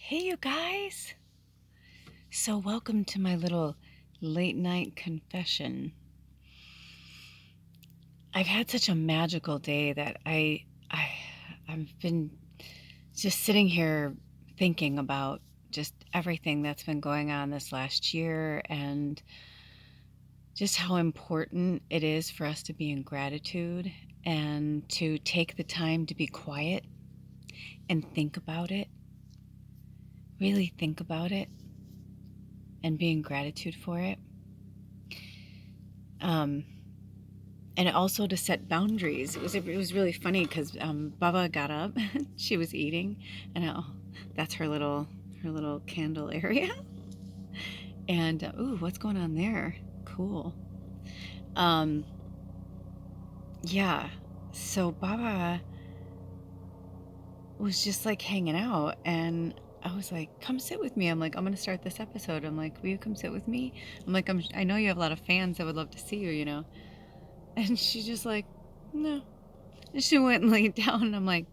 Hey, you guys. So, welcome to my little late night confession. I've had such a magical day that I've been just sitting here thinking about just everything that's been going on this last year and just how important it is for us to be in gratitude and to take the time to be quiet and think about it, really think about it and be in gratitude for it. Um, and also to set boundaries. It was really funny because Baba got up, she was eating, and that's her little candle area. And ooh, what's going on there? Cool. Um, yeah. So Baba was just like hanging out, and I was like, "Come sit with me." I'm like, "I'm gonna start this episode." I'm like, "Will you come sit with me?" I'm like, I know you have a lot of fans that would love to see you. And she's just like, "No." And she went and laid down. And I'm like,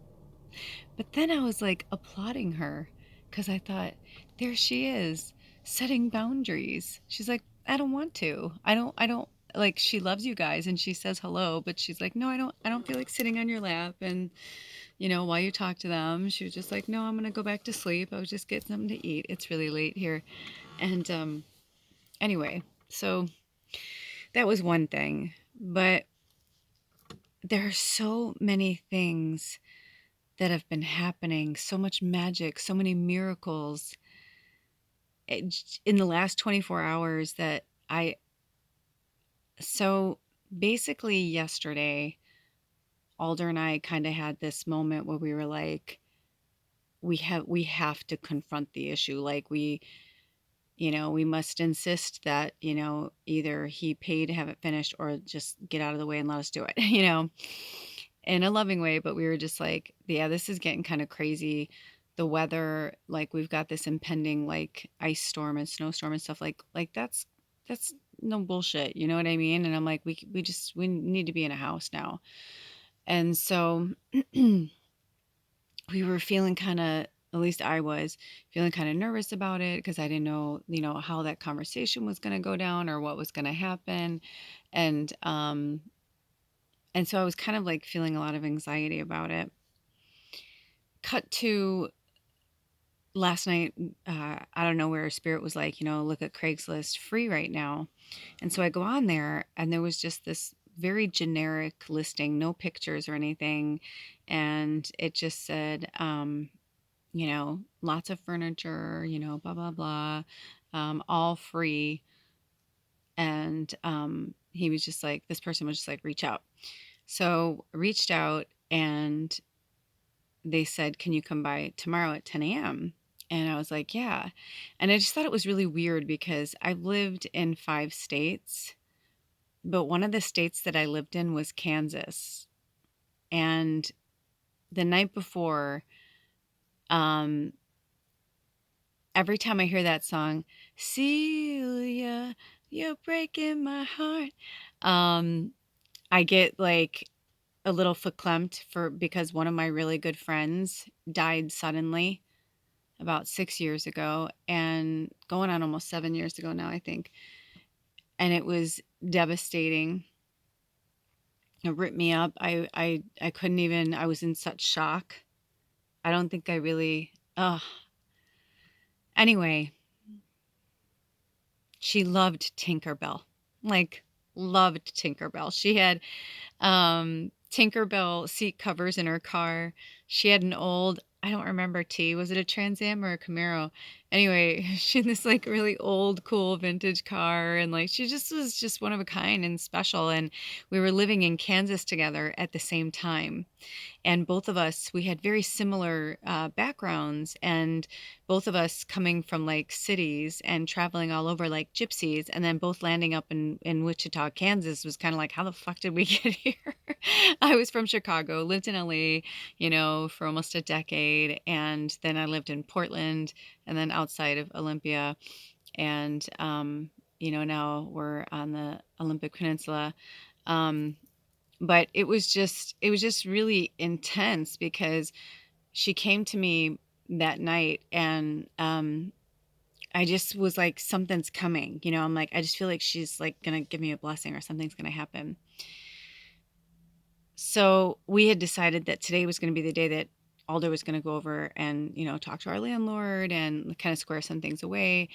but then I was like applauding her because I thought, there she is, setting boundaries. She's like, I don't want to. I don't like, she loves you guys and she says hello, but she's like, no, I don't feel like sitting on your lap and while you talk to them. She was just like, no, I'm gonna go back to sleep. I was just getting something to eat. It's really late here. And anyway, so that was one thing. But there are so many things that have been happening, so much magic, so many miracles in the last 24 hours that so basically yesterday, Alder and I kind of had this moment where we were like, we have to confront the issue. Like we must insist that, either he paid to have it finished or just get out of the way and let us do it, in a loving way. But we were just like, yeah, this is getting kind of crazy. The weather, like we've got this impending like ice storm and snowstorm and stuff like that's no bullshit. You know what I mean? And I'm like, we need to be in a house now. And so we were feeling kind of, at least I was feeling kind of nervous about it because I didn't know, how that conversation was going to go down or what was going to happen. And and so I was kind of like feeling a lot of anxiety about it. Cut to last night, I don't know where Spirit was like, look at Craigslist free right now. And so I go on there and there was just this very generic listing, no pictures or anything. And it just said, lots of furniture, blah, blah, blah, all free. And he was just like, this person was just like, reach out. So I reached out and they said, can you come by tomorrow at 10 a.m.? And I was like, yeah. And I just thought it was really weird because I've lived in 5 states, but one of the states that I lived in was Kansas. And the night before, um, every time I hear that song, Celia, you're breaking my heart, um, I get like a little verklempt because one of my really good friends died suddenly about 6 years ago, and going on almost 7 years ago now, I think. And it was devastating. It ripped me up. I couldn't even, I was in such shock. I don't think I really, anyway, she loved Tinkerbell. Like, loved Tinkerbell. She had Tinkerbell seat covers in her car. She had an old, I don't remember, was it a Trans Am or a Camaro? Anyway, she had this like really old, cool vintage car, and like she just was just one of a kind and special. And we were living in Kansas together at the same time. And both of us, we had very similar backgrounds, and both of us coming from like cities and traveling all over like gypsies, and then both landing up in Wichita, Kansas was kind of like, how the fuck did we get here? I was from Chicago, lived in LA, for almost a decade, and then I lived in Portland and then outside of Olympia. And now we're on the Olympic Peninsula. um, but it was just really intense because she came to me that night, and I just was like, something's coming. I'm like, I just feel like she's like gonna give me a blessing or something's gonna happen. So we had decided that today was going to be the day that Alder was going to go over and, talk to our landlord and kind of square some things away.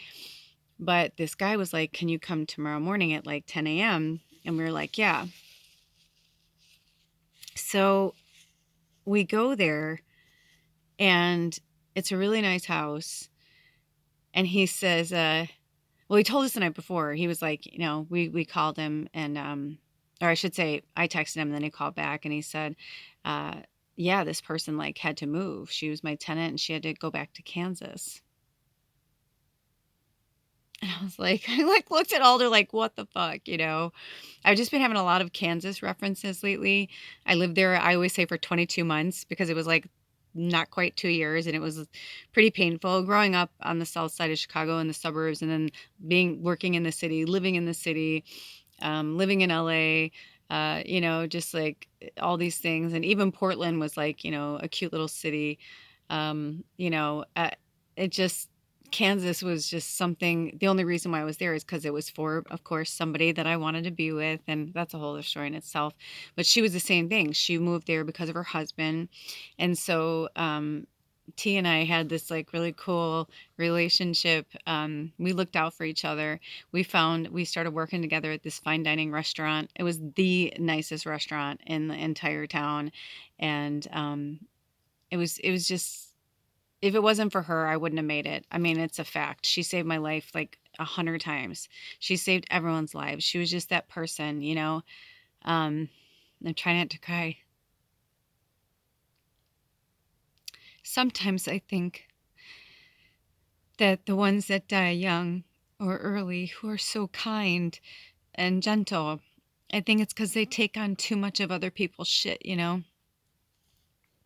But this guy was like, "Can you come tomorrow morning at like 10 a.m.?" And we were like, "Yeah." So we go there, and it's a really nice house. And he says, well, he told us the night before. He was like, we called him, and or I should say, I texted him, and then he called back, and he said, uh, yeah, this person like had to move. She was my tenant, and she had to go back to Kansas. And I was like, I like looked at Alder like, what the fuck, I've just been having a lot of Kansas references lately. I lived there, I always say, for 22 months because it was like not quite 2 years, and it was pretty painful growing up on the south side of Chicago in the suburbs, and then working in the city, living in the city, living in LA, just like all these things. And even Portland was like, a cute little city. It just, Kansas was just something. The only reason why I was there is because it was for, of course, somebody that I wanted to be with. And that's a whole other story in itself. But she was the same thing. She moved there because of her husband. And so, T and I had this like really cool relationship. We looked out for each other. We started working together at this fine dining restaurant. It was the nicest restaurant in the entire town. And it was just, if it wasn't for her, I wouldn't have made it. I mean, it's a fact. She saved my life like 100 times. She saved everyone's lives. She was just that person. Um, I'm trying not to cry. Sometimes I think that the ones that die young or early, who are so kind and gentle, I think it's because they take on too much of other people's shit. And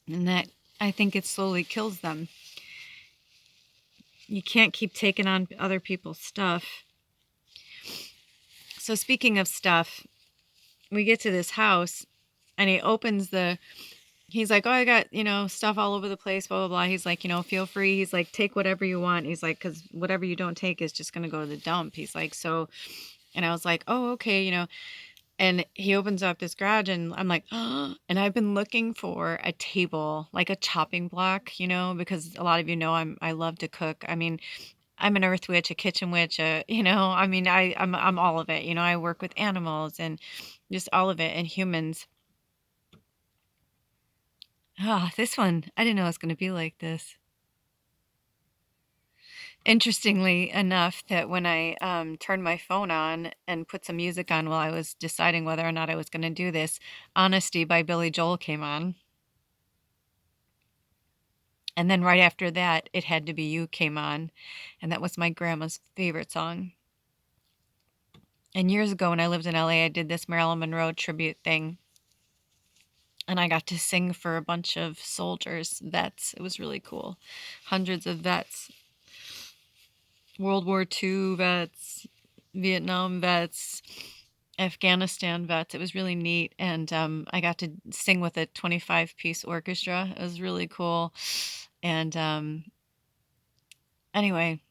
that, I think, it slowly kills them. You can't keep taking on other people's stuff. So speaking of stuff, we get to this house, and he's like, "Oh, I got, stuff all over the place, blah, blah, blah." He's like, "Feel free." He's like, "Take whatever you want." He's like, "Because whatever you don't take is just going to go to the dump." He's like, "So," and I was like, "Oh, okay." And he opens up this garage, and I'm like, "Oh," and I've been looking for a table, like a chopping block, because a lot of I love to cook. I mean, I'm an earth witch, a kitchen witch, I mean, I'm all of it. I work with animals and just all of it, and humans. This one, I didn't know it was going to be like this. Interestingly enough, that when I turned my phone on and put some music on while I was deciding whether or not I was going to do this, Honesty by Billy Joel came on. And then right after that, It Had to Be You came on. And that was my grandma's favorite song. And years ago when I lived in LA, I did this Marilyn Monroe tribute thing. And I got to sing for a bunch of soldiers, vets. It was really cool. Hundreds of vets. World War II vets, Vietnam vets, Afghanistan vets. It was really neat. And I got to sing with a 25-piece orchestra. It was really cool. And anyway,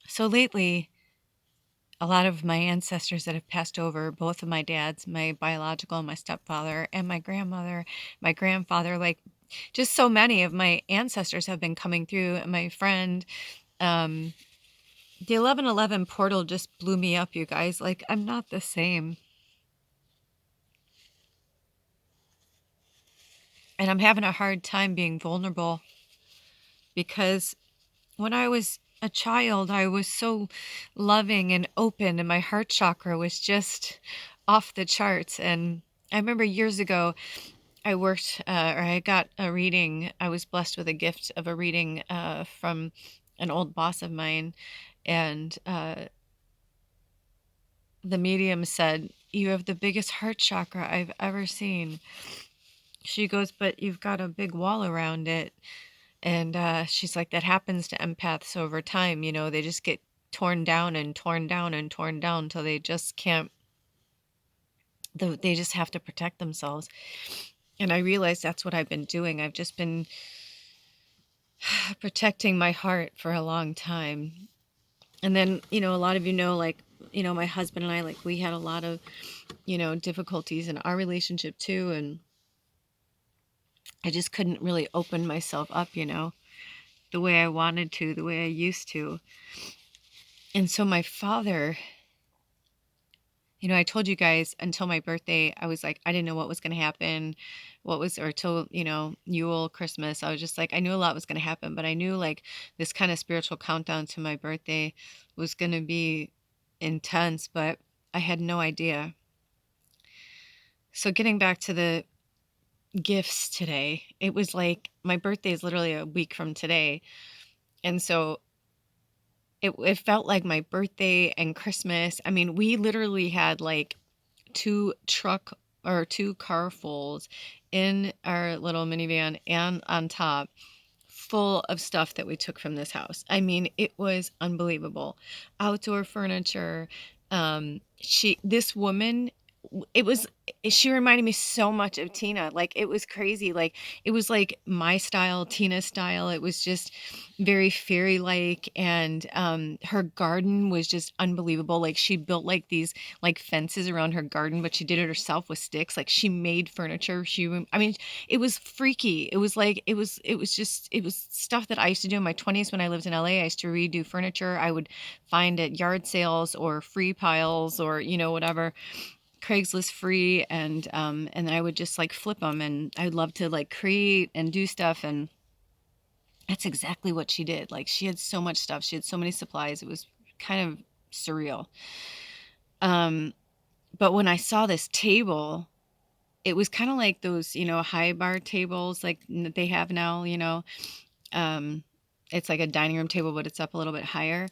so lately, a lot of my ancestors that have passed over, both of my dads, my biological and my stepfather, and my grandmother, my grandfather, like just so many of my ancestors have been coming through. And my friend, the 1111 portal just blew me up, you guys. Like, I'm not the same. And I'm having a hard time being vulnerable because when I was a child, I was so loving and open, and my heart chakra was just off the charts. And I remember years ago, I worked, or I got a reading. I was blessed with a gift of a reading from an old boss of mine. And the medium said, "You have the biggest heart chakra I've ever seen." She goes, "But you've got a big wall around it." And she's like, "That happens to empaths over time. They just get torn down and torn down and torn down till they just can't, they just have to protect themselves." And I realized that's what I've been doing. I've just been protecting my heart for a long time. And then, a lot of like, my husband and I, like, we had a lot of, difficulties in our relationship too. And I just couldn't really open myself up, the way I wanted to, the way I used to. And so my father, I told you guys until my birthday, I was like, I didn't know what was going to happen, or till, Yule, Christmas. I was just like, I knew a lot was going to happen, but I knew like this kind of spiritual countdown to my birthday was going to be intense, but I had no idea. So getting back to the gifts today, it was like my birthday is literally a week from today. And so it felt like my birthday and Christmas. I mean, we literally had like two car fulls in our little minivan and on top full of stuff that we took from this house. I mean, it was unbelievable. Outdoor furniture. This woman, it was, she reminded me so much of Tina. Like, it was crazy. Like, it was like my style, Tina's style. It was just very fairy like. And her garden was just unbelievable. Like, she built like these like fences around her garden, but she did it herself with sticks. Like, she made furniture. I mean, it was freaky. It was like, it was stuff that I used to do in my 20s when I lived in LA. I used to redo furniture. I would find at yard sales or free piles or, whatever, Craigslist free, and then I would just like flip them, and I would love to like create and do stuff. And that's exactly what she did. Like, she had so much stuff. She had so many supplies. It was kind of surreal. But when I saw this table, it was kind of like those, high bar tables like that they have now, um, it's like a dining room table, but it's up a little bit higher.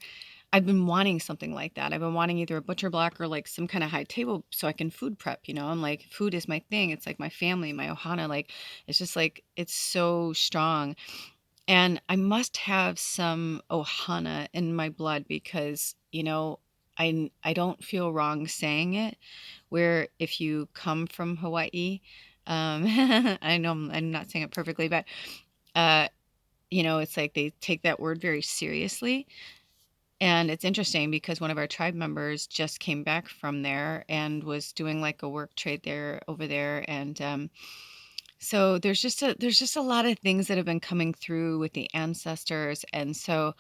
I've been wanting something like that. I've been wanting either a butcher block or like some kind of high table so I can food prep, I'm like, food is my thing. It's like my family, my ohana, like it's just like it's so strong. And I must have some ohana in my blood because, I don't feel wrong saying it, where if you come from Hawaii, I know I'm not saying it perfectly, but uh, it's like they take that word very seriously. And it's interesting because one of our tribe members just came back from there and was doing like a work trade there over there. And so there's just a lot of things that have been coming through with the ancestors. And so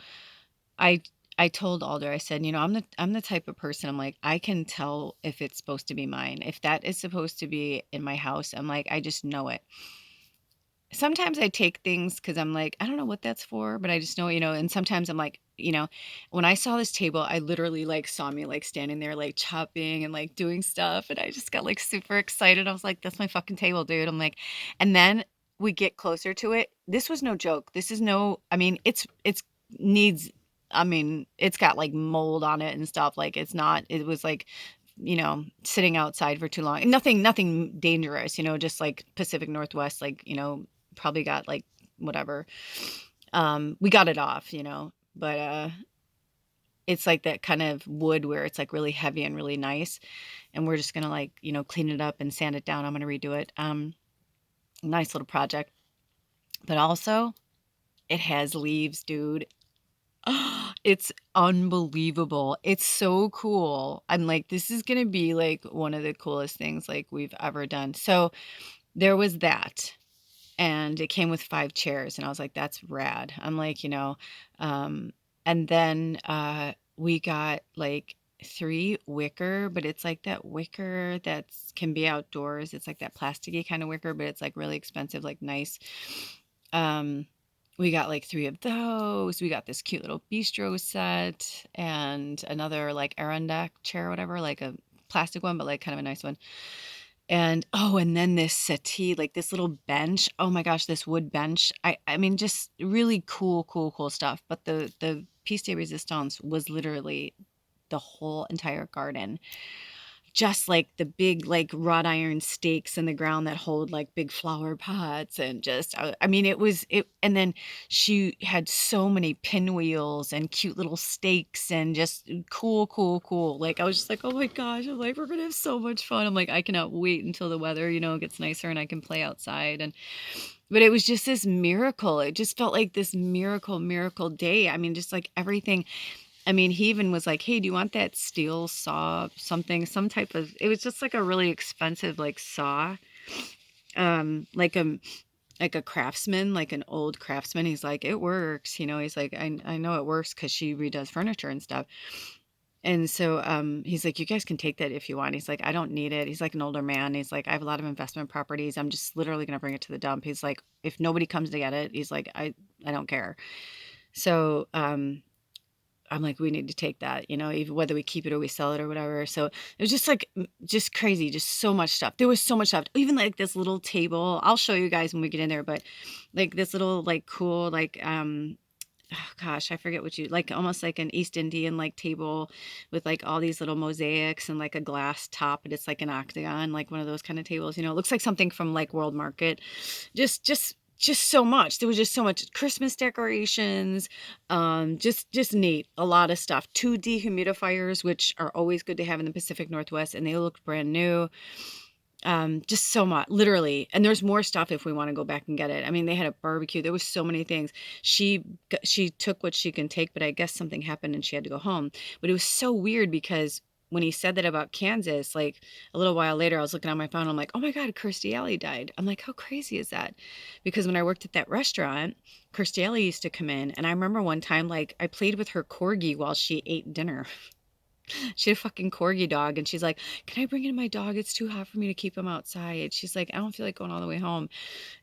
I I told Alder, I said, I'm the type of person, I'm like, I can tell if it's supposed to be mine. If that is supposed to be in my house, I'm like, I just know it. Sometimes I take things because I'm like, I don't know what that's for, but I just know, and sometimes I'm like, when I saw this table, I literally like saw me like standing there like chopping and like doing stuff. And I just got like super excited. I was like, that's my fucking table, dude. I'm like, and then we get closer to it. This was no joke. This is no, I mean, it's needs, I mean, it's got like mold on it and stuff. Like, it's not, it was like, sitting outside for too long. Nothing dangerous, just like Pacific Northwest, like, probably got like whatever. We got it off, but it's like that kind of wood where it's like really heavy and really nice. And we're just gonna like, clean it up and sand it down. I'm gonna redo it. Nice little project. But also it has leaves, dude. It's unbelievable. It's so cool. I'm like, this is gonna be like one of the coolest things like we've ever done. So there was that. And it came with 5 chairs, and I was like, "That's rad." I'm like, um, and then, we got, like, 3 wicker, but it's like that wicker that's can be outdoors. It's like that plasticky kinda wicker, but it's, like, really expensive, like, nice. Um, we got, like, 3 of those. We got this cute little bistro set and another, like, Arondack chair or whatever, like a plastic one, but, like, kind of a nice one. And oh, and then this settee, like this little bench. Oh my gosh, this wood bench. I mean, just really cool, cool, cool stuff. But the piece de resistance was literally the whole entire garden. just like the big like wrought iron stakes in the ground that hold like big flower pots, and just I mean it was it. And then she had so many pinwheels and cute little stakes and just cool. Like I was just like, oh my gosh, I'm like, we're gonna have so much fun. I'm like, I cannot wait until the weather, gets nicer and I can play outside. And but it was just this miracle. It just felt like this miracle day. I mean, just like everything. I mean, he even was like, "Hey, do you want that steel saw, something, some type of," it was just like a really expensive like saw, like a craftsman, like an old craftsman. He's like, "It works," he's like, I know it works because she redoes furniture and stuff. And so he's like, "You guys can take that if you want." He's like, "I don't need it." He's like an older man. He's like, "I have a lot of investment properties. I'm just literally gonna bring it to the dump." He's like, "If nobody comes to get it," he's like, I don't care." So I'm like, "We need to take that, even whether we keep it or we sell it or whatever." So it was just like, just crazy, just so much stuff. There was so much stuff. Even like this little table. I'll show you guys when we get in there, but like this little like cool like oh gosh, I forget what you like, almost like an East Indian like table with like all these little mosaics and like a glass top, and it's like an octagon, like one of those kind of tables. It looks like something from like World Market. Just so much. There was just so much Christmas decorations, just neat. A lot of stuff. Two dehumidifiers, which are always good to have in the Pacific Northwest, and they looked brand new. Just so much, literally. And there's more stuff if we want to go back and get it. I mean, they had a barbecue. There was so many things. She took what she can take, but I guess something happened and she had to go home. But it was so weird because when he said that about Kansas, like a little while later, I was looking on my phone. I'm like, oh my God, Kirstie Alley died. I'm like, how crazy is that? Because when I worked at that restaurant, Kirstie Alley used to come in. And I remember one time, like, I played with her corgi while she ate dinner. She had a fucking corgi dog, and she's like, "Can I bring in my dog? It's too hot for me to keep him outside." She's like, "I don't feel like going all the way home."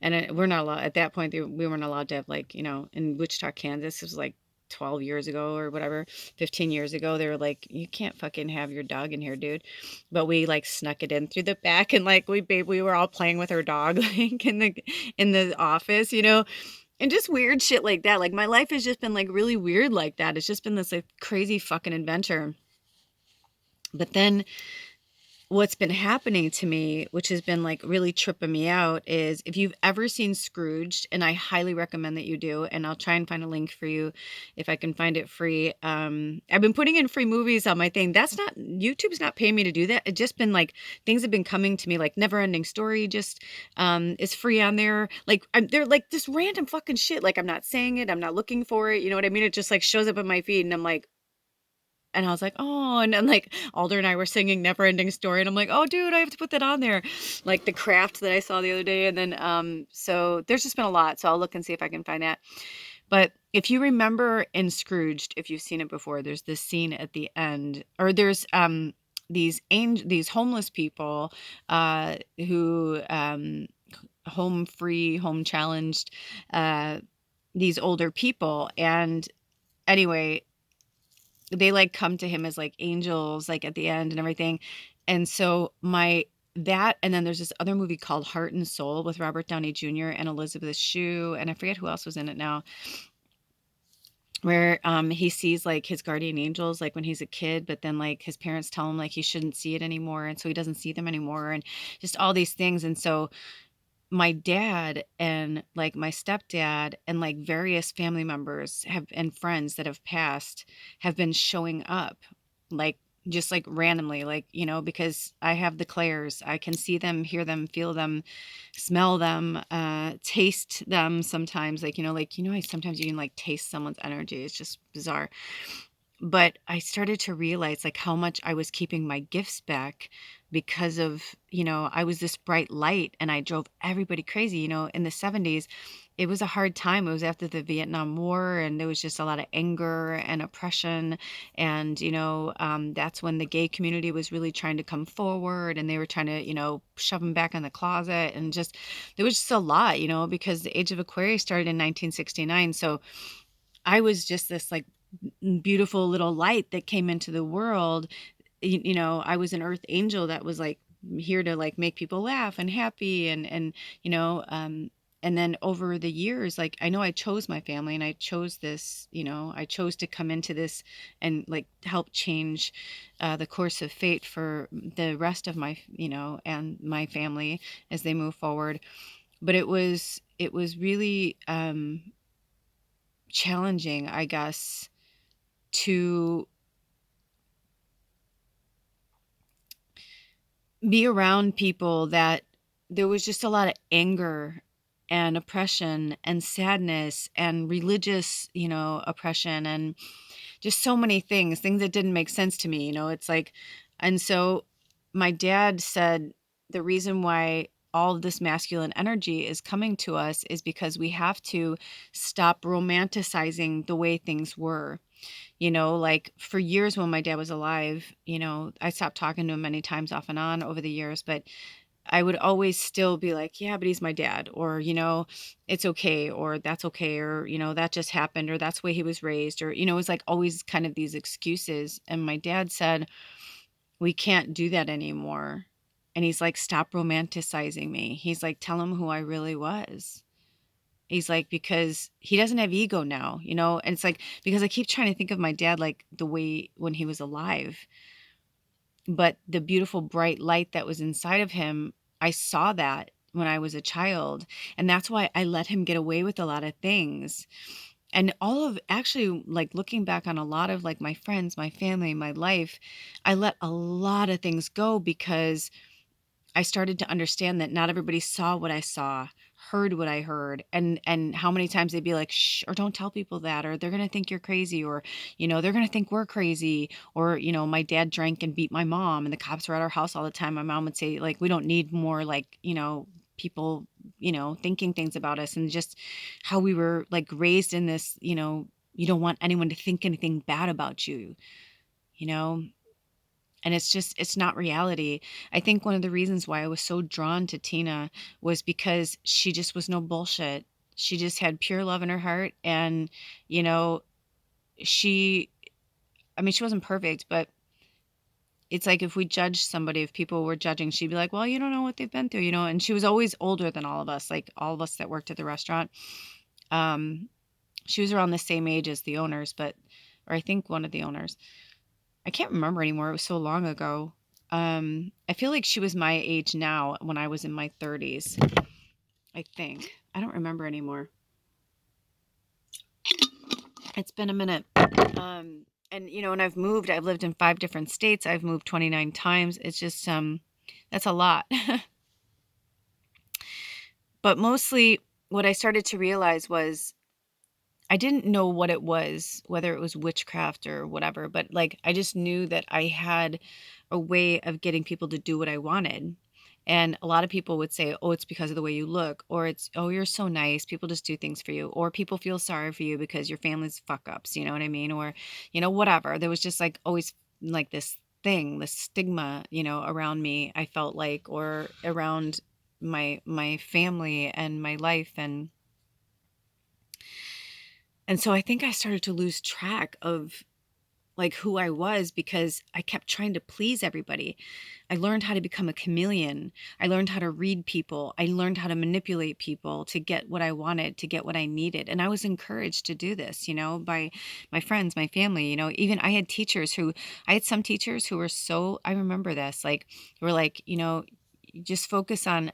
And we're not allowed, at that point, we weren't allowed to have, like, in Wichita, Kansas, it was like 12 years ago or whatever, 15 years ago, they were like, "You can't fucking have your dog in here, dude." But we like snuck it in through the back, and like we were all playing with her dog like in the office, and just weird shit like that. Like my life has just been like really weird like that. It's just been this like crazy fucking adventure. But then what's been happening to me, which has been like really tripping me out, is if you've ever seen Scrooged, and I highly recommend that you do, and I'll try and find a link for you if I can find it free. I've been putting in free movies on my thing. That's not, YouTube's not paying me to do that. It's just been like things have been coming to me, like Never Ending Story just is free on there. Like they're like this random fucking shit. Like I'm not saying it, I'm not looking for it. You know what I mean? It just like shows up in my feed, and I'm like, and I was like, "Oh," and then, like, Alder and I were singing Never Ending Story, and I'm like, "Oh, dude, I have to put that on there." Like, The Craft that I saw the other day, and then, so there's just been a lot, so I'll look and see if I can find that. But if you remember in Scrooged, if you've seen it before, there's this scene at the end, or there's, these homeless people, who, home free, home challenged, uh, these older people, and anyway, they like come to him as like angels like at the end and everything. And so and then there's this other movie called Heart and Soul with Robert Downey Jr. and Elizabeth Shue, and I forget who else was in it now, where he sees like his guardian angels like when he's a kid, but then like his parents tell him like he shouldn't see it anymore, and so he doesn't see them anymore, and just all these things. And so my dad and like my stepdad and like various family members have and friends that have passed have been showing up like just like randomly, like, because I have the clairs. I can see them, hear them, feel them, smell them, taste them sometimes, like, sometimes you can like taste someone's energy. It's just bizarre. But I started to realize like how much I was keeping my gifts back because of, I was this bright light and I drove everybody crazy. In the 70s, it was a hard time. It was after the Vietnam War, and there was just a lot of anger and oppression. And, that's when the gay community was really trying to come forward, and they were trying to, shove them back in the closet. And just, there was just a lot, because the Age of Aquarius started in 1969. So I was just this like beautiful little light that came into the world. I was an earth angel that was like here to like make people laugh and happy, and And then over the years, like, I know I chose my family and I chose this, I chose to come into this and like help change the course of fate for the rest of my, and my family as they move forward. But it was really challenging, I guess, to be around people that there was just a lot of anger and oppression and sadness and religious, oppression and just so many things that didn't make sense to me, it's like, and so my dad said the reason why all of this masculine energy is coming to us is because we have to stop romanticizing the way things were. Like for years when my dad was alive, I stopped talking to him many times off and on over the years, but I would always still be like, yeah, but he's my dad, or, it's okay, or that's okay, or, that just happened, or that's the way he was raised, or, it was like always kind of these excuses. And my dad said, we can't do that anymore. And he's like, stop romanticizing me. He's like, tell him who I really was. He's like, because he doesn't have ego now, and it's like, because I keep trying to think of my dad like the way when he was alive, but the beautiful bright light that was inside of him, I saw that when I was a child, and that's why I let him get away with a lot of things. And all of actually, like, looking back on a lot of like my friends, my family, my life, I let a lot of things go because I started to understand that not everybody saw what I saw, heard what I heard, and how many times they'd be like, "Shh," or "Don't tell people that," or "They're gonna think you're crazy," or, "They're gonna think we're crazy," or, my dad drank and beat my mom, and the cops were at our house all the time. My mom would say, like, "We don't need more, like, people, thinking things about us," and just how we were, like, raised in this, you don't want anyone to think anything bad about you, you know? And it's just it's not reality. I think one of the reasons why I was so drawn to Tina was because she just was no bullshit. She just had pure love in her heart, and, you know, she I mean, she wasn't perfect, but it's like if we judged somebody, if people were judging, she'd be like, "Well, you don't know what they've been through," and she was always older than all of us, like all of us that worked at the restaurant. Um, she was around the same age as the owners, but or I think one of the owners. I can't remember anymore, it was so long ago. I feel like she was my age now when I was in my 30s, I think. I don't remember anymore. It's been a minute. And when I've lived in 5 different states. I've moved 29 times. It's just that's a lot. But mostly what I started to realize was I didn't know what it was, whether it was witchcraft or whatever, but like I just knew that I had a way of getting people to do what I wanted. And a lot of people would say, "Oh, it's because of the way you look," or it's, "Oh, you're so nice. People just do things for you," or people feel sorry for you because your family's fuck ups, you know what I mean? Or, whatever. There was just like always like this thing, this stigma, around me, I felt like, or around my family and my life. And so I think I started to lose track of like who I was because I kept trying to please everybody. I learned how to become a chameleon. I learned how to read people. I learned how to manipulate people to get what I wanted, to get what I needed. And I was encouraged to do this, by my friends, my family, even I had some teachers who were so, I remember this, like, were like, just focus on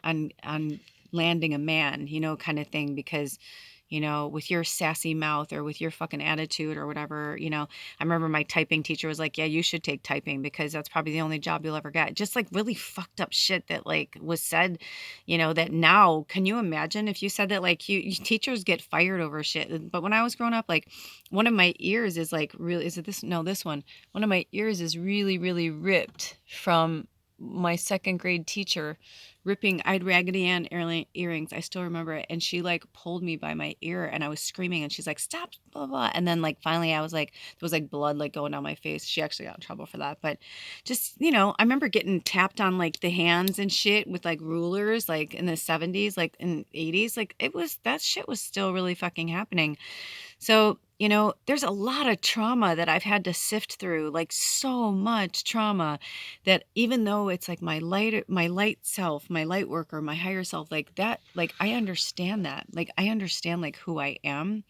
landing a man, kind of thing, because with your sassy mouth or with your fucking attitude or whatever, I remember my typing teacher was like, "Yeah, you should take typing because that's probably the only job you'll ever get." Just like really fucked up shit that like was said, that now, can you imagine if you said that? Like teachers get fired over shit. But when I was growing up, like one of my ears is like really, is it this? No, this one. One of my ears is really, really ripped from my second grade teacher ripping. I had Raggedy Ann earrings. I still remember it. And she like pulled me by my ear and I was screaming and she's like, "Stop, blah, blah." And then like finally I was like, there was like blood like going down my face. She actually got in trouble for that. But just, I remember getting tapped on like the hands and shit with like rulers, like in the 70s, like in 80s. Like that shit was still really fucking happening. So, there's a lot of trauma that I've had to sift through, like so much trauma that even though it's like my light self, my light worker, my higher self, like that, like I understand that. Like I understand like who I am,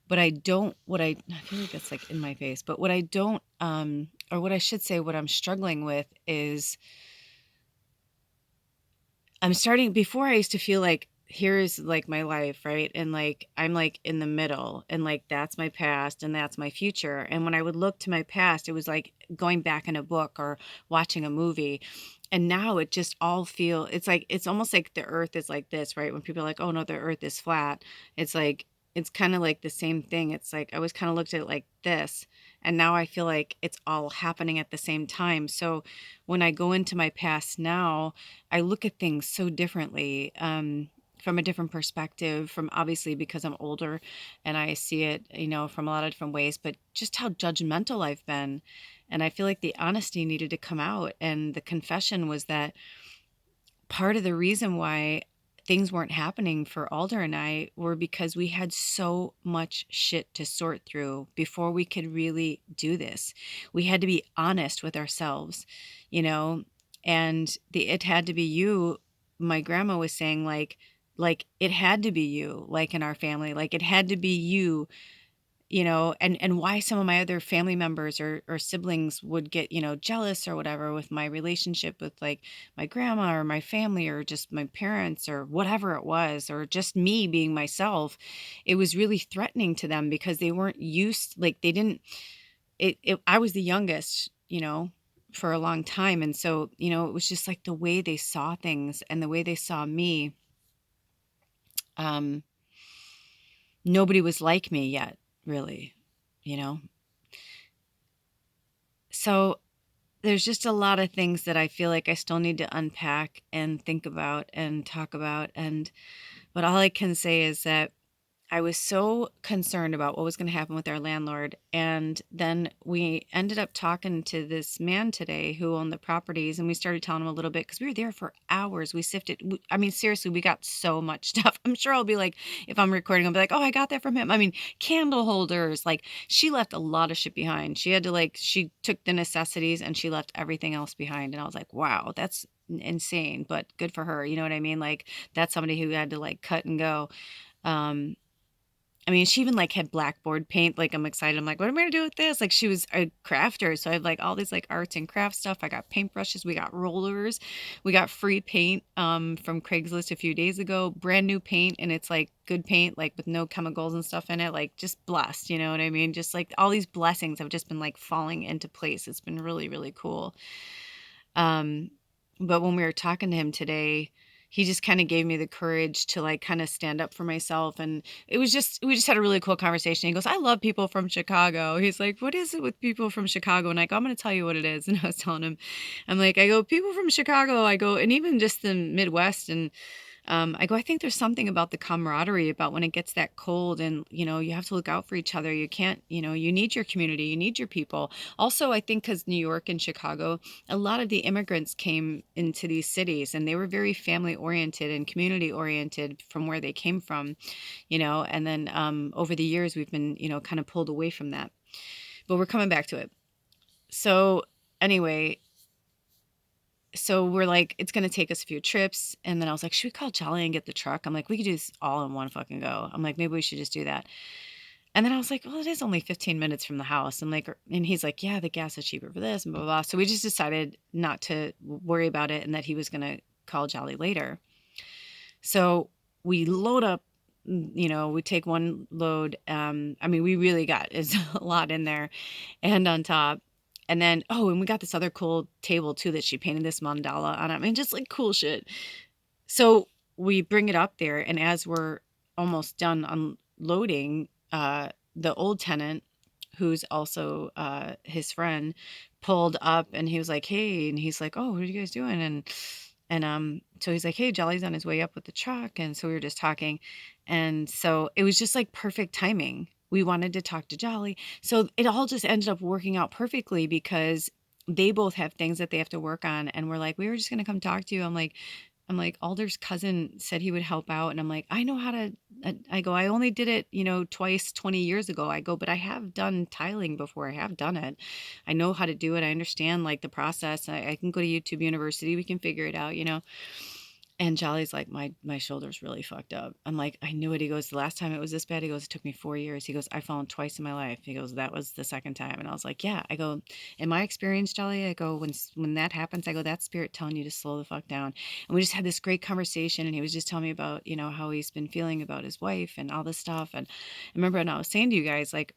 but I don't I feel like that's like in my face, but what I don't or what I should say what I'm struggling with is I'm starting before I used to feel like here's like my life, right? And like I'm like in the middle and like that's my past and that's my future. And when I would look to my past, it was like going back in a book or watching a movie. And now it just all feel it's like it's almost like the earth is like this, right? When people are like, "Oh no, the earth is flat." It's like it's kind of like the same thing. It's like I always kind of looked at it like this, and now I feel like it's all happening at the same time. So when I go into my past now, I look at things so differently, from a different perspective, from obviously because I'm older and I see it, from a lot of different ways, but just how judgmental I've been. And I feel like the honesty needed to come out. And the confession was that part of the reason why things weren't happening for Alder and I were because we had so much shit to sort through before we could really do this. We had to be honest with ourselves, you know, and it had to be you. My grandma was saying like it had to be you, like in our family, like it had to be you, and why some of my other family members or siblings would get, jealous or whatever with my relationship with like my grandma or my family or just my parents or whatever it was, or just me being myself. It was really threatening to them because they weren't used, like they didn't, I was the youngest, for a long time. And so, it was just like the way they saw things and the way they saw me. Um, Nobody was like me yet, really, you know? So there's just a lot of things that I feel like I still need to unpack and think about and talk about. But all I can say is that I was so concerned about what was going to happen with our landlord. And then we ended up talking to this man today who owned the properties, and we started telling him a little bit because we were there for hours. We sifted. I mean, seriously, we got so much stuff. I'm sure I'll be like, if I'm recording, I'll be like, oh, I got that from him. I mean, candle holders. Like, she left a lot of shit behind. She had to, like, she took the necessities and she left everything else behind. And I was like, wow, that's insane, but good for her. You know what I mean? Like, that's somebody who had to, like, cut and go. Um, I mean, she even, like, had blackboard paint, like, I'm excited, I'm like, "What am I gonna do with this?" Like, she was a crafter, so I have, like, all these, like, arts and craft stuff. I got paintbrushes, we got rollers, we got free paint, from Craigslist a few days ago, brand new paint, and it's, like, good paint, like, with no chemicals and stuff in it, like, just blessed, you know what I mean? Just, like, all these blessings have just been, like, falling into place. It's been really, really cool. Um, but when we were talking to him today, he just kind of gave me the courage to like kind of stand up for myself. And it was just, we just had a really cool conversation. He goes, I love people from Chicago. He's like, what is it with people from Chicago? And I go, I'm going to tell you what it is. And I was telling him, I'm like, I go, people from Chicago, I go, and even just the Midwest. And I go, I think there's something about the camaraderie about when it gets that cold and, you have to look out for each other. You can't, you need your community, you need your people. Also, I think because New York and Chicago, a lot of the immigrants came into these cities and they were very family oriented and community oriented from where they came from, and then over the years, we've been, kind of pulled away from that. But we're coming back to it. So, anyway, so we're like, it's going to take us a few trips. And then I was like, should we call Jolly and get the truck? I'm like, we could do this all in one fucking go. I'm like, maybe we should just do that. And then I was like, well, it is only 15 minutes from the house. And he's like, yeah, the gas is cheaper for this and blah, blah, blah. So we just decided not to worry about it and that he was going to call Jolly later. So we load up, we take one load. I mean, we really got is a lot in there and on top. And then, and we got this other cool table too that she painted this mandala on it. I mean, just like cool shit. So we bring it up there, and as we're almost done unloading, the old tenant, who's also his friend, pulled up, and he was like, "Hey," and he's like, "Oh, what are you guys doing?" And so he's like, "Hey, Jolly's on his way up with the truck," and so we were just talking, and so it was just like perfect timing. We wanted to talk to Jolly, so it all just ended up working out perfectly because they both have things that they have to work on, and we're like, "We were just gonna come talk to you." I'm like, Alder's cousin said he would help out. And I'm like, I know how to, I go, I only did it, twice 20 years ago. I go, but I have done tiling before. I have done it. I know how to do it. I understand like the process. I can go to YouTube University. We can figure it out. And Jolly's like, my shoulder's really fucked up. I'm like, I knew it. He goes, the last time it was this bad, he goes, it took me 4 years. He goes, I've fallen twice in my life. He goes, that was the second time. And I was like, yeah. I go, in my experience, Jolly, I go, when that happens, I go, that's spirit telling you to slow the fuck down. And we just had this great conversation, and he was just telling me about, how he's been feeling about his wife and all this stuff. And I remember, and I was saying to you guys, like,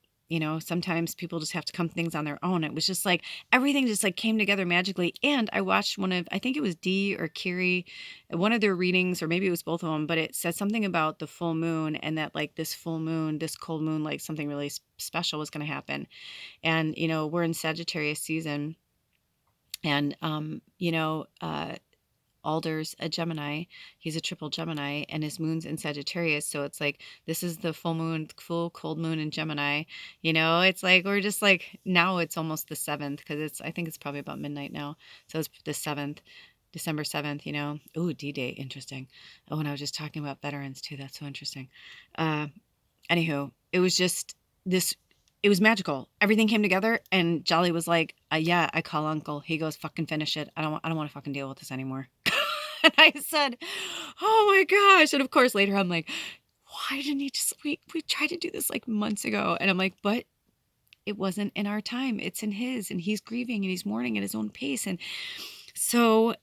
sometimes people just have to come to things on their own. It was just like everything just like came together magically. And I watched I think it was Dee or Kiri, one of their readings, or maybe it was both of them, but it said something about the full moon, and that like this full moon, this cold moon, like something really special was going to happen. And, we're in Sagittarius season, and, Alder's a Gemini. He's a triple Gemini, and his moon's in Sagittarius. So it's like, this is the full moon, full cold moon in Gemini. It's like, we're just like, now it's almost the 7th, because I think it's probably about midnight now. So it's the 7th, December 7th, Ooh, D-Day, interesting. Oh, and I was just talking about veterans too. That's so interesting. Anywho, it was just this, it was magical. Everything came together, and Jolly was like, yeah, I call Uncle. He goes, fucking finish it. I don't want to fucking deal with this anymore. And I said, oh my gosh. And of course, later I'm like, why didn't he just, we tried to do this like months ago. And I'm like, but it wasn't in our time. It's in his, and he's grieving and he's mourning at his own pace. And so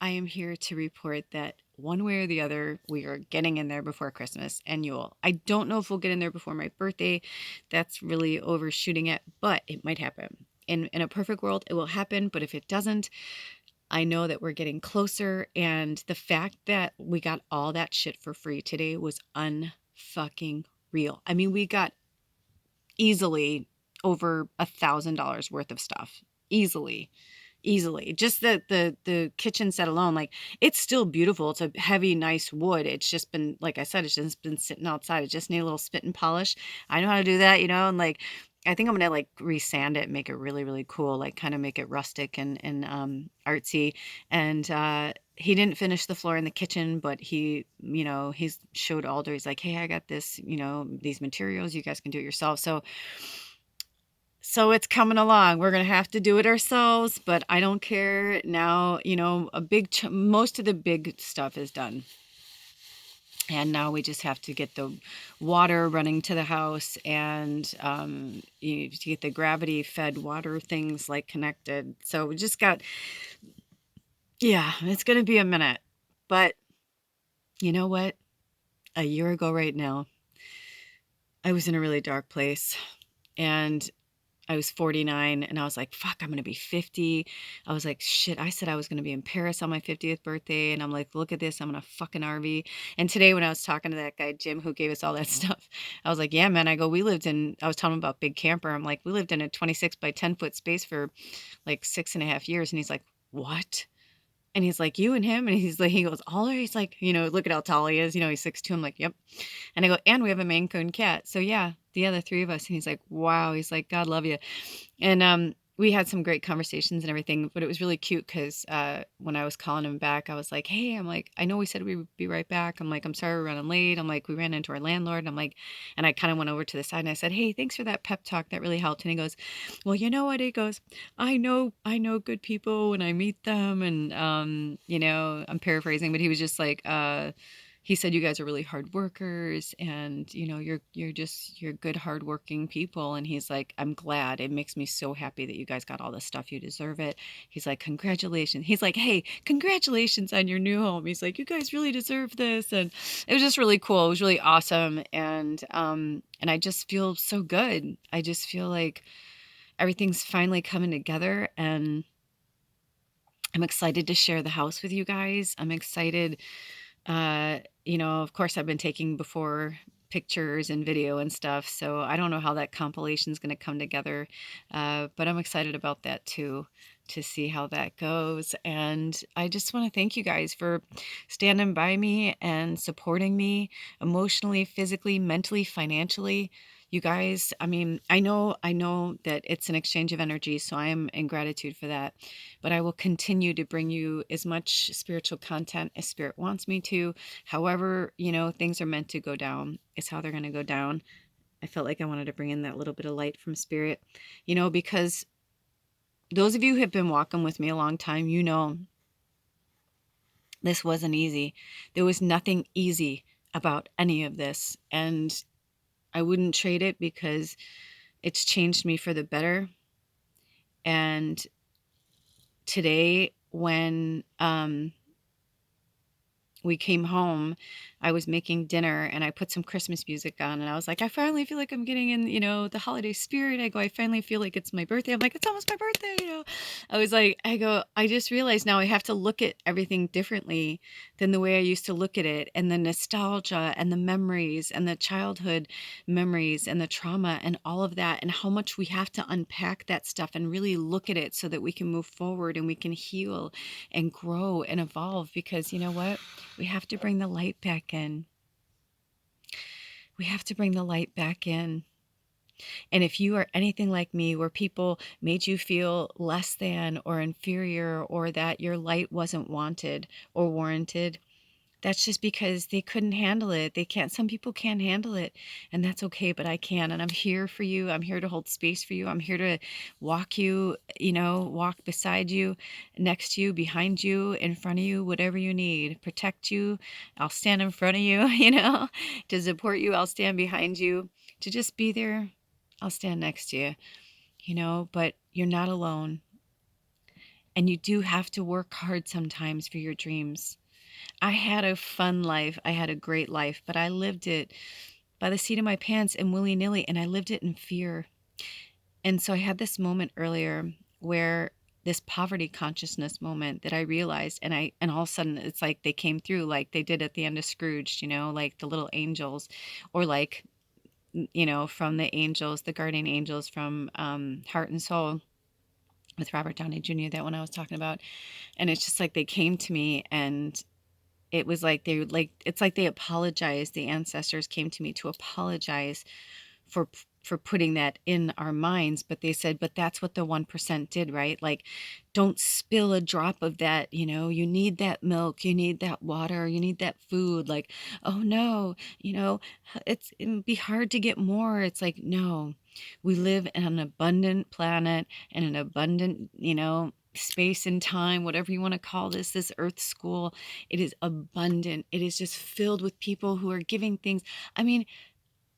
I am here to report that one way or the other, we are getting in there before Christmas and Yule. I don't know if we'll get in there before my birthday. That's really overshooting it, but it might happen. In a perfect world, it will happen. But if it doesn't, I know that we're getting closer, and the fact that we got all that shit for free today was unfucking real. I mean, we got easily over $1,000 worth of stuff. Easily. Just the kitchen set alone, like, it's still beautiful. It's a heavy, nice wood. It's just been, like I said, it's just been sitting outside. It just need a little spit and polish. I know how to do that, and like, I think I'm gonna like resand it and make it really, really cool, like kind of make it rustic and artsy. And he didn't finish the floor in the kitchen, but he's showed Alder, he's like, hey, I got this, these materials, you guys can do it yourself. So it's coming along. We're going to have to do it ourselves, but I don't care now. Most of the big stuff is done. And now we just have to get the water running to the house, and to get the gravity fed water things like connected. So we just got, yeah, it's going to be a minute. But you know what? A year ago right now, I was in a really dark place, and I was 49, and I was like, fuck, I'm going to be 50. I was like, shit, I said I was going to be in Paris on my 50th birthday. And I'm like, look at this. I'm in a fucking RV. And today when I was talking to that guy, Jim, who gave us all that stuff, I was like, yeah, man, I go, I was telling him about Big Camper. I'm like, we lived in a 26 by 10 foot space for like 6.5 years. And he's like, what? And he's like, you and him? And he's like, he goes, all he's like, look at how tall he is. He's 6'2". I'm like, yep. And I go, and we have a Maine Coon cat. So yeah, the other 3 of us. And he's like, wow. He's like, God love you. And we had some great conversations and everything, but it was really cute because when I was calling him back, I was like, hey, I'm like, I know we said we would be right back. I'm like, I'm sorry we're running late. I'm like, we ran into our landlord. And I'm like, and I kind of went over to the side and I said, hey, thanks for that pep talk. That really helped. And he goes, well, you know what? He goes, I know good people when I meet them. And, I'm paraphrasing, but he was just like, he said, you guys are really hard workers, and, you're good, hardworking people. And he's like, I'm glad. It makes me so happy that you guys got all this stuff. You deserve it. He's like, congratulations. He's like, hey, congratulations on your new home. He's like, you guys really deserve this. And it was just really cool. It was really awesome. And I just feel so good. I just feel like everything's finally coming together, and I'm excited to share the house with you guys. I'm excited. Of course, I've been taking before pictures and video and stuff, so I don't know how that compilation is going to come together, but I'm excited about that too, to see how that goes. And I just want to thank you guys for standing by me and supporting me emotionally, physically, mentally, financially. You guys, I mean, I know that it's an exchange of energy, so I am in gratitude for that. But I will continue to bring you as much spiritual content as spirit wants me to. However, things are meant to go down, is how they're going to go down. I felt like I wanted to bring in that little bit of light from spirit, because those of you who have been walking with me a long time, this wasn't easy. There was nothing easy about any of this. And I wouldn't trade it because it's changed me for the better. And today, when we came home, I was making dinner and I put some Christmas music on and I was like, I finally feel like I'm getting in, the holiday spirit. I finally feel like it's my birthday. I'm like, it's almost my birthday. I just realized now I have to look at everything differently than the way I used to look at it. And the nostalgia and the memories and the childhood memories and the trauma and all of that, and how much we have to unpack that stuff and really look at it so that we can move forward and we can heal and grow and evolve. Because you know what? We have to bring the light back in. We have to bring the light back in. And if you are anything like me, where people made you feel less than or inferior, or that your light wasn't wanted or warranted, that's just because they couldn't handle it. They can't, some people can't handle it, and that's okay, but I can. And I'm here for you. I'm here to hold space for you. I'm here to walk you, walk beside you, next to you, behind you, in front of you, whatever you need. Protect you. I'll stand in front of you, to support you. I'll stand behind you. To just be there, I'll stand next to you, but you're not alone. And you do have to work hard sometimes for your dreams. I had a fun life. I had a great life, but I lived it by the seat of my pants and willy-nilly, and I lived it in fear. And so I had this moment earlier where this poverty consciousness moment that I realized, and all of a sudden it's like they came through like they did at the end of Scrooged, like the little angels, or like, from the angels, the guardian angels from Heart and Soul with Robert Downey Jr., that one I was talking about. And it's just like they came to me, and it was like it's like they apologized. The ancestors came to me to apologize for putting that in our minds, but they said, but that's what the 1% did, right? Like, don't spill a drop of that. You need that milk, you need that water, you need that food. Like, oh no, it'd be hard to get more. It's like, no, we live in an abundant planet and an abundant, space and time, whatever you want to call this earth school. It is abundant. It is just filled with people who are giving things. I mean,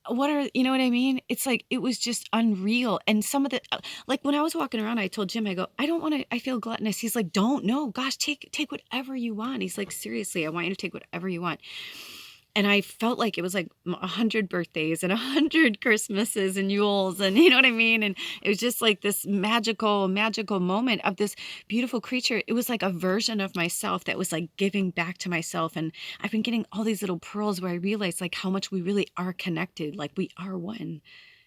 you know what I mean? It's like, it was just unreal. And some of the, like when I was walking around, I told Jim, I go, I don't want to, I feel gluttonous. He's like, don't, no, gosh, take whatever you want. He's like, seriously, I want you to take whatever you want. And I felt like it was like 100 birthdays and 100 Christmases and Yules, and you know what I mean? And it was just like this magical moment of this beautiful creature. It was like a version of myself that was like giving back to myself. And I've been getting all these little pearls where I realized like how much we really are connected. Like we are one.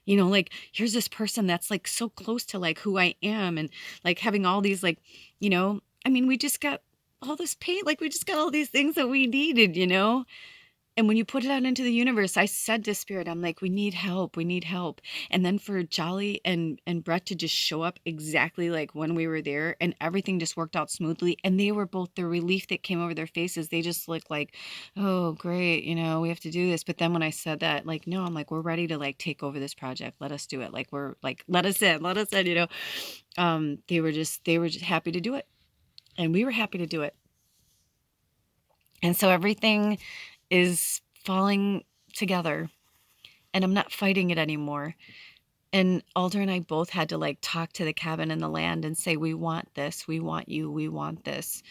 Like here's this person that's like so close to like who I am, and like having all these like, I mean, we just got all this paint, like we just got all these things that we needed. And when you put it out into the universe, I said to Spirit, I'm like, we need help. We need help. And then for Jolly and Brett to just show up exactly like when we were there, and everything just worked out smoothly. And they were both, the relief that came over their faces, they just looked like, oh, great, we have to do this. But then when I said that, like, no, I'm like, we're ready to like take over this project. Let us do it. Like, we're like, let us in. They were just happy to do it. And we were happy to do it. And so everything is falling together, and I'm not fighting it anymore. And Alder and I both had to like talk to the cabin and the land and say, we want this, we want you, we want this.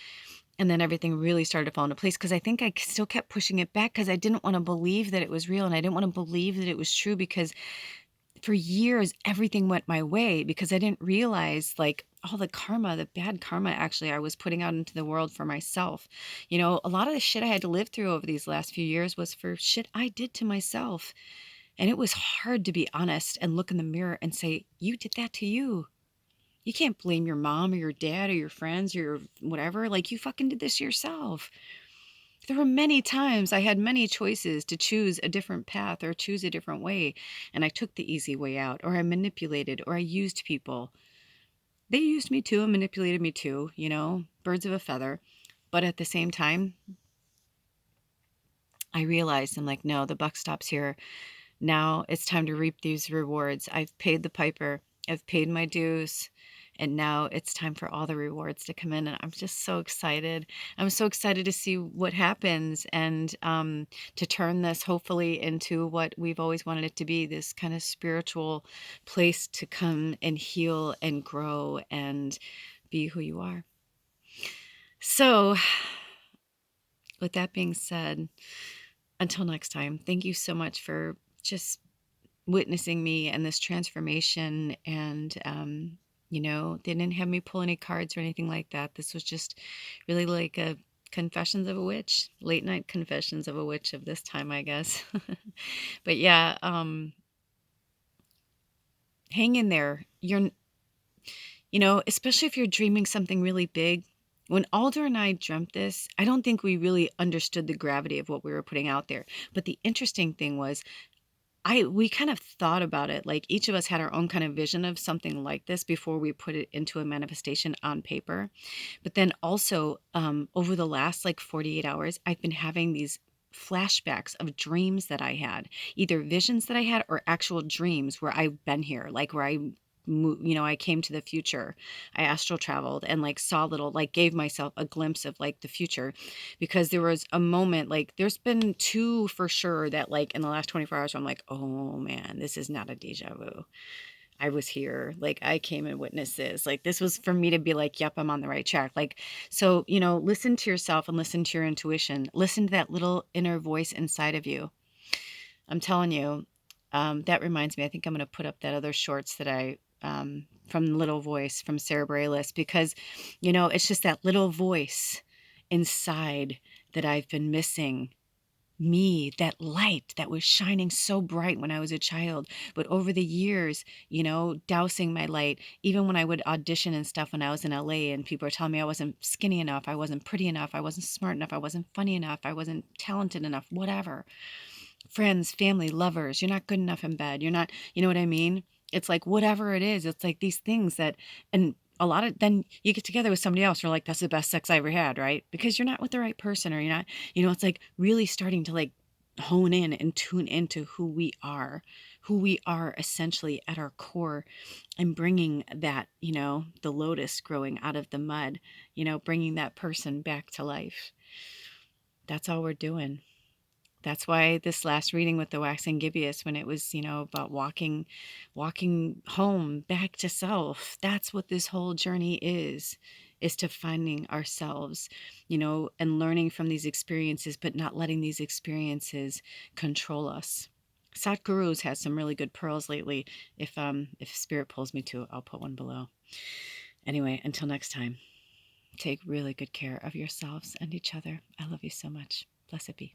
And then everything really started to fall into place, because I think I still kept pushing it back because I didn't want to believe that it was real, and I didn't want to believe that it was true, because for years everything went my way, because I didn't realize like all the karma, the bad karma actually I was putting out into the world for myself. A lot of the shit I had to live through over these last few years was for shit I did to myself. And it was hard to be honest and look in the mirror and say, you did that to you. You can't blame your mom or your dad or your friends or your whatever. Like, you fucking did this yourself. There were many times I had many choices to choose a different path or choose a different way, and I took the easy way out, or I manipulated, or I used people. They used me too and manipulated me too, birds of a feather. But at the same time, I realized I'm like, no, the buck stops here. Now it's time to reap these rewards. I've paid the piper, I've paid my dues, and now it's time for all the rewards to come in. And I'm just so excited. I'm so excited to see what happens and to turn this hopefully into what we've always wanted it to be, this kind of spiritual place to come and heal and grow and be who you are. So, with that being said, until next time, thank you so much for just witnessing me and this transformation. And, they didn't have me pull any cards or anything like that. This was just really like a confessions of a witch, late night confessions of a witch of this time, I guess. But yeah, hang in there. Especially if you're dreaming something really big. When Alder and I dreamt this, I don't think we really understood the gravity of what we were putting out there. But the interesting thing was, we kind of thought about it, like each of us had our own kind of vision of something like this before we put it into a manifestation on paper. But then also, over the last like 48 hours, I've been having these flashbacks of dreams that I had, either visions that I had or actual dreams where I've been here, like where I came to the future. I astral traveled and like saw little, like gave myself a glimpse of like the future, because there was a moment, like there's been two for sure that like in the last 24 hours I'm like, oh man, this is not a deja vu. I was here. Like I came and witnessed this. Like this was for me to be like, yep, I'm on the right track. Like, so, listen to yourself and listen to your intuition. Listen to that little inner voice inside of you. I'm telling you, that reminds me, I think I'm going to put up that other shorts that from Little Voice from Cerebralis, because, it's just that little voice inside that I've been missing. Me, that light that was shining so bright when I was a child, but over the years, dousing my light, even when I would audition and stuff when I was in LA and people were telling me I wasn't skinny enough, I wasn't pretty enough, I wasn't smart enough, I wasn't funny enough, I wasn't talented enough, whatever. Friends, family, lovers, you're not good enough in bed. You're not, you know what I mean? It's like whatever it is, it's like these things that, and a lot of, then you get together with somebody else, you're like, that's the best sex I ever had, right? Because you're not with the right person, or you're not, it's like really starting to like hone in and tune into who we are essentially at our core, and bringing that, the lotus growing out of the mud, bringing that person back to life. That's all we're doing. That's why this last reading with the waxing gibeus, when it was, about walking home back to self, that's what this whole journey is to finding ourselves, and learning from these experiences, but not letting these experiences control us. Satguru's has some really good pearls lately. If spirit pulls me to, I'll put one below. Anyway, until next time, take really good care of yourselves and each other. I love you so much. Blessed be.